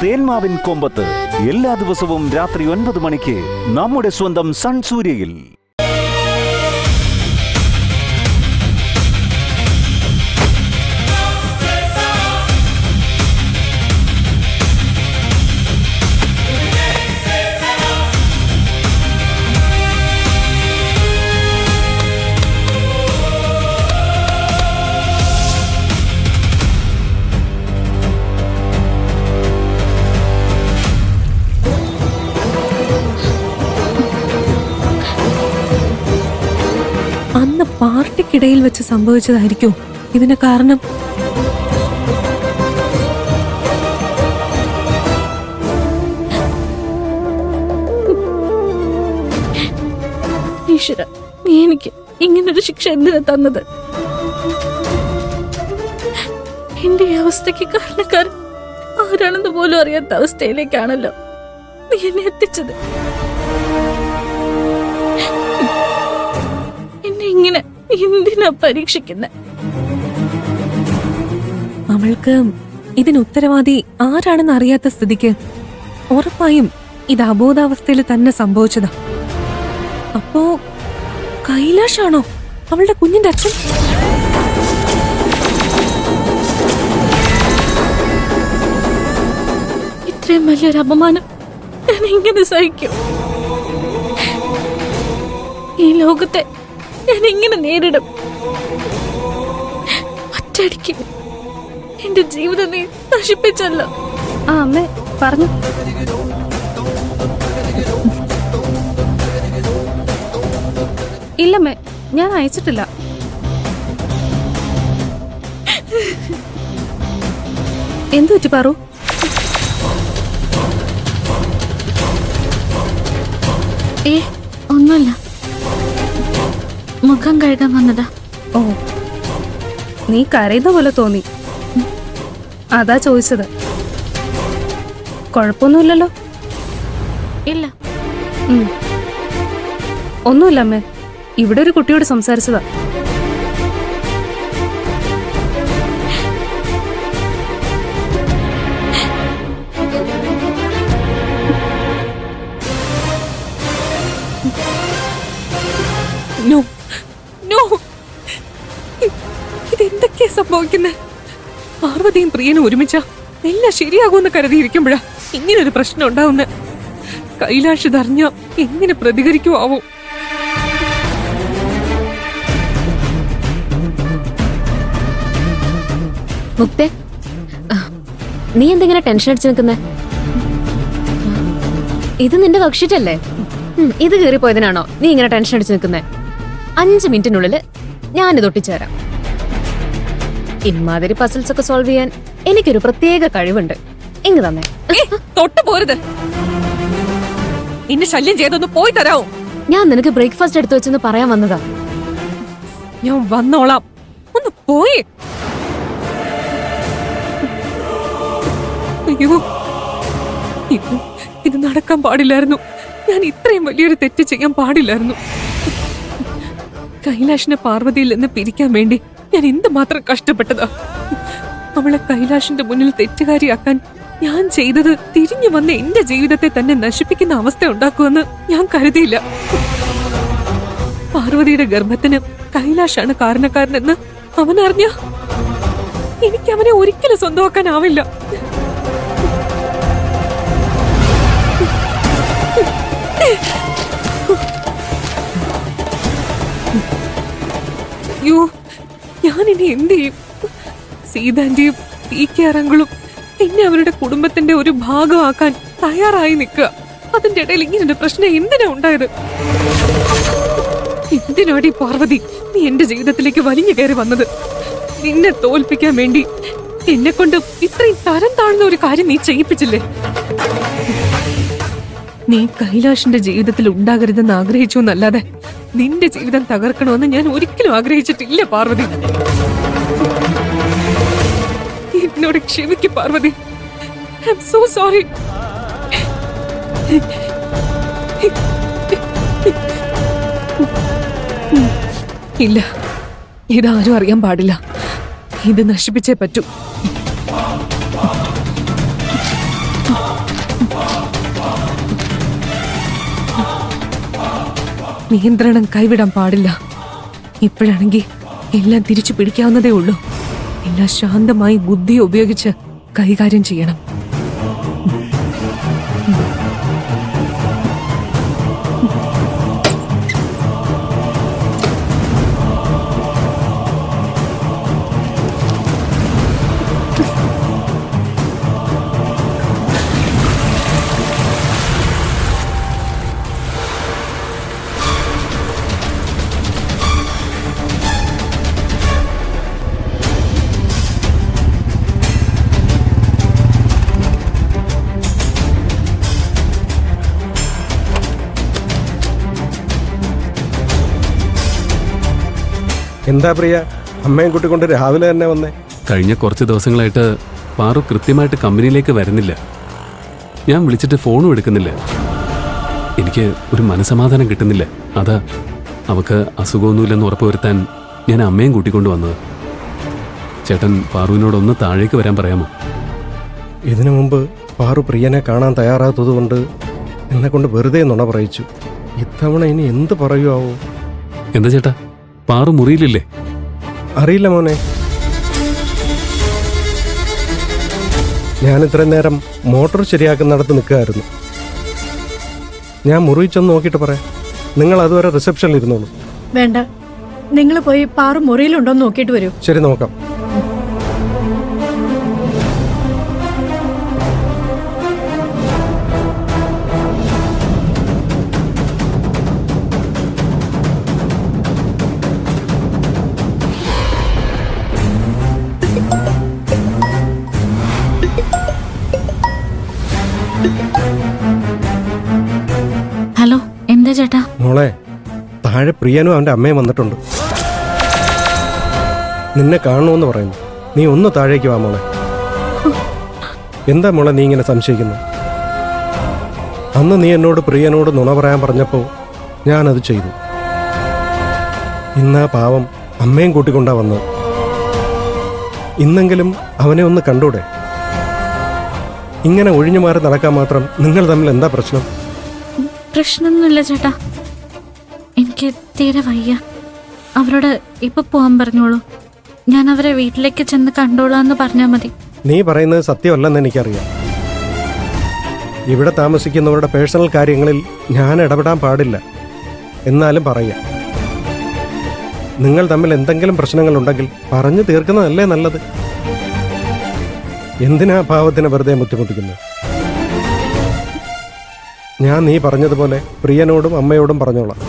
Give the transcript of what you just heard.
തേന്മാവിൻ കൊമ്പത്ത് എല്ലാ ദിവസവും രാത്രി 9 മണിക്ക് നമ്മുടെ സ്വന്തം സൺ സൂര്യയിൽ. അന്ന് പാർട്ടിക്കിടയിൽ വെച്ച് സംഭവിച്ചതായിരിക്കും ഇതിന് കാരണം. ഈശ്വര, നീ എനിക്ക് ഇങ്ങനൊരു ശിക്ഷ എന്തിനാ തന്നത്? എന്റെ ഈ അവസ്ഥയ്ക്ക് കാരണക്കാരൻ ആരാണെന്ന് പോലും അറിയാത്ത അവസ്ഥയിലേക്കാണല്ലോ നീ എന്നെ എത്തിച്ചത്. ഇങ്ങനെ എന്തിനാ പരീക്ഷിക്കുന്നെ? അവൾക്ക് ഇതിന് ഉത്തരവാദി ആരാണെന്ന് അറിയാത്ത സ്ഥിതിക്ക് ഉറപ്പായും ഇത് അബോധാവസ്ഥയിൽ തന്നെ സംഭവിച്ചതാ. അപ്പോ കൈലാഷാണോ അവളുടെ കുഞ്ഞിന്റെ അച്ഛൻ? ഇത്രയും വലിയൊരു അപമാനം ഞാൻ എങ്ങനെ സഹിക്കും? ഈ ലോകത്തെ ഞാൻ എങ്ങനെ നേരിടും? ഒറ്റയടിക്ക് എന്റെ ജീവിതം നീ നശിപ്പിച്ചല്ലോ. ആ അമ്മേ പറഞ്ഞു. ഇല്ലമ്മേ, ഞാൻ അയച്ചിട്ടില്ല. എന്തു പറ്റി പറു? ഒന്നുമില്ല, മുഖം കഴുകാൻ വന്നതാ. ഓ, നീ കരയുന്ന പോലെ തോന്നി, അതാ ചോദിച്ചത്. കുഴപ്പമൊന്നുമില്ലല്ലോ? ഇല്ല. ഒന്നുമില്ല അമ്മേ, ഇവിടെ ഒരു കുട്ടിയോട് സംസാരിച്ചതാ. ഇതെന്തൊക്കെയാ സംഭവിക്കുന്നത്? പാർവതിയും പ്രിയനും ഒരുമിച്ച എല്ലാം ശരിയാകുമെന്ന് കരുതിയിരിക്കുമ്പോഴാ ഇങ്ങനൊരു പ്രശ്നം ഉണ്ടാവുന്ന. കൈലാഷ് ഇതറിഞ്ഞ എങ്ങനെ പ്രതികരിക്കുവോ? മുക്തേ, നീ എന്തെങ്ങനെ ടെൻഷൻ അടിച്ചു നിൽക്കുന്നേ? ഇത് നിന്റെ വർക്ക്ഷീറ്റല്ലേ? ഇത് കീറിപ്പോയതിനാണോ നീ ഇങ്ങനെ ടെൻഷൻ അടിച്ചു നിൽക്കുന്നേ? 5 മിനിറ്റിനുള്ളിൽ ഞാനിത് ഒട്ടിച്ചേരാം. ഇമാതിരി പസിൽസ് ഒക്കെ സോൾവ് ചെയ്യാൻ എനിക്കൊരു പ്രത്യേക കഴിവുണ്ട്. ഇങ്ങ് തന്നെ. തൊട്ട് പോരുത്. ഇന്നെ ശല്യം ചെയ്തൊന്ന് പോയി തരാവോ? ഞാൻ നിനക്ക് ബ്രേക്ക്ഫാസ്റ്റ് എടുത്തു വെച്ചെന്ന് പറയാൻ വന്നതാ. ഞാൻ വന്നോളാം, ഒന്ന് പോയി. അയ്യോ, ഇത് നടക്കാൻ പാടില്ലായിരുന്നു. ഞാൻ ഇത്രയും വലിയൊരു തെറ്റ് ചെയ്യാൻ പാടില്ലായിരുന്നു. കൈലാഷിനെ പാർവതിയിൽ നിന്ന് പിരിക്കാൻ വേണ്ടി ഞാൻ എന്തുമാത്രം കഷ്ടപ്പെട്ടതാ. അവളെ കൈലാഷിന്റെ മുന്നിൽ തെറ്റുകാരിയാക്കാൻ ഞാൻ ചെയ്തത് തിരിഞ്ഞു വന്ന് എന്റെ ജീവിതത്തെ തന്നെ നശിപ്പിക്കുന്ന അവസ്ഥ ഉണ്ടാക്കുമെന്ന് ഞാൻ കരുതിയില്ല. പാർവതിയുടെ ഗർഭത്തിന് കൈലാഷാണ് കാരണക്കാരനെന്ന് അവനറിഞ്ഞ എനിക്ക് അവനെ ഒരിക്കലും സ്വന്തമാക്കാനാവില്ല. അയ്യോ, ഞാനിനി എന്ത് ചെയ്യും? സീതാന്റെയും പീക്കാറങ്ങളും എന്നെ അവരുടെ കുടുംബത്തിന്റെ ഒരു ഭാഗമാക്കാൻ തയ്യാറായി നിൽക്കുക. അതിന്റെ ഇടയിൽ ഇങ്ങനൊരു പ്രശ്നം എന്തിനാ ഉണ്ടായത്? എന്തിനാടി പാർവതി നീ എന്റെ ജീവിതത്തിലേക്ക് വലിഞ്ഞു കയറി വന്നത്? നിന്നെ തോൽപ്പിക്കാൻ വേണ്ടി എന്നെ കൊണ്ട് ഇത്രയും തരം താഴ്ന്ന ഒരു കാര്യം നീ ചെയ്യിപ്പിച്ചില്ലേ? നീ കൈലാഷിന്റെ ജീവിതത്തിൽ ഉണ്ടാകരുതെന്ന് ആഗ്രഹിച്ചു എന്നല്ലാതെ നിന്റെ ജീവിതം തകർക്കണമെന്ന് ഞാൻ ഒരിക്കലും ആഗ്രഹിച്ചിട്ടില്ല പാർവതി. എന്നോട് ക്ഷമിക്കും Parvati. I am so sorry. ഇല്ല, ഇതാരും അറിയാൻ പാടില്ല. ഇത് നശിപ്പിച്ചേ പറ്റൂ. നിയന്ത്രണം കൈവിടാൻ പാടില്ല. ഇപ്പോഴാണെങ്കിൽ എല്ലാം തിരിച്ചു പിടിക്കാവുന്നതേ ഉള്ളൂ. എല്ലാം ശാന്തമായി ബുദ്ധി ഉപയോഗിച്ച് കൈകാര്യം ചെയ്യണം. എന്താ പ്രിയ, അമ്മയും കൂട്ടിക്കൊണ്ട് രാവിലെ തന്നെ വന്നേ? കഴിഞ്ഞ കുറച്ച് ദിവസങ്ങളായിട്ട് പാറു കൃത്യമായിട്ട് കമ്പനിയിലേക്ക് വരുന്നില്ല. ഞാൻ വിളിച്ചിട്ട് ഫോണും എടുക്കുന്നില്ല. എനിക്ക് ഒരു മനസമാധാനം കിട്ടുന്നില്ല. അതാ അവക്ക് അസുഖമൊന്നുമില്ലെന്ന് ഉറപ്പുവരുത്താൻ ഞാൻ അമ്മയും കൂട്ടിക്കൊണ്ട് വന്നത്. ചേട്ടൻ പാറുവിനോടൊന്ന് താഴേക്ക് വരാൻ പറയാമോ? ഇതിനു മുമ്പ് പാറു പ്രിയനെ കാണാൻ തയ്യാറാത്തതുകൊണ്ട് എന്നെ കൊണ്ട് വെറുതെ നുണ പറയിച്ചു. ഇത്തവണ ഇനി എന്ത് പറയുവോ? എന്താ ചേട്ടാ, പാറു മുറിയിലില്ലേ? അറിയില്ല മോനെ. ഞാൻ ഇത്രയും നേരം മോട്ടോർ ശരിയാക്കുന്നിടത്ത് നിൽക്കുകയായിരുന്നു. ഞാൻ മുറി ചെന്ന് നോക്കിയിട്ട് പറയാം. നിങ്ങൾ അതുവരെ റിസപ്ഷനിൽ ഇരുന്നോളൂ. വേണ്ട, നിങ്ങൾ പോയി പാറു മുറിയിലുണ്ടോന്ന് നോക്കിയിട്ട് വരൂ. ശരി, നോക്കാം. ഹലോ, എന്താ ചേട്ടാ? മോളെ, താഴെ പ്രിയനും അവൻ്റെ അമ്മയും വന്നിട്ടുണ്ട്. നിന്നെ കാണണമെന്ന് പറയുന്നു. നീ ഒന്ന് താഴേക്ക് വാ മോളെ. എന്താ മോളെ നീ ഇങ്ങനെ സംശയിക്കുന്നു? അന്ന് നീ എന്നോട് പ്രിയനോട് നുണ പറയാൻ പറഞ്ഞപ്പോൾ ഞാനത് ചെയ്തു. ഇന്നാ പാവം അമ്മയും കൂട്ടിക്കൊണ്ടാ വന്നത്. ഇന്നെങ്കിലും അവനെ ഒന്ന് കണ്ടൂടെ? ഇങ്ങനെ ഒഴിഞ്ഞു മാറി നടക്കാൻ മാത്രം നിങ്ങൾ തമ്മിൽ എന്താ പ്രശ്നം? പ്രശ്നമൊന്നുമില്ല ചേട്ടാ. എനിക്ക് തീരെ വയ്യ. അവരോട് ഇപ്പൊ പോവാൻ പറഞ്ഞോളൂ. ഞാൻ അവരെ വീട്ടിലേക്ക് ചെന്ന് കണ്ടോളാന്ന് പറഞ്ഞാൽ മതി. നീ പറയുന്നത് സത്യമല്ലെന്ന് എനിക്കറിയാം. ഇവിടെ താമസിക്കുന്നവരുടെ പേഴ്സണൽ കാര്യങ്ങളിൽ ഞാൻ ഇടപെടാൻ പാടില്ല. എന്നാലും പറയാം, നിങ്ങൾ തമ്മിൽ എന്തെങ്കിലും പ്രശ്നങ്ങളുണ്ടെങ്കിൽ പറഞ്ഞു തീർക്കുന്നതല്ലേ നല്ലത്. എന്തിനാ പാവത്തിന് വെറുതെ ബുദ്ധിമുട്ടിക്കുന്നത്? ഞാൻ നീ പറഞ്ഞതുപോലെ പ്രിയനോടും അമ്മയോടും പറഞ്ഞോളാം.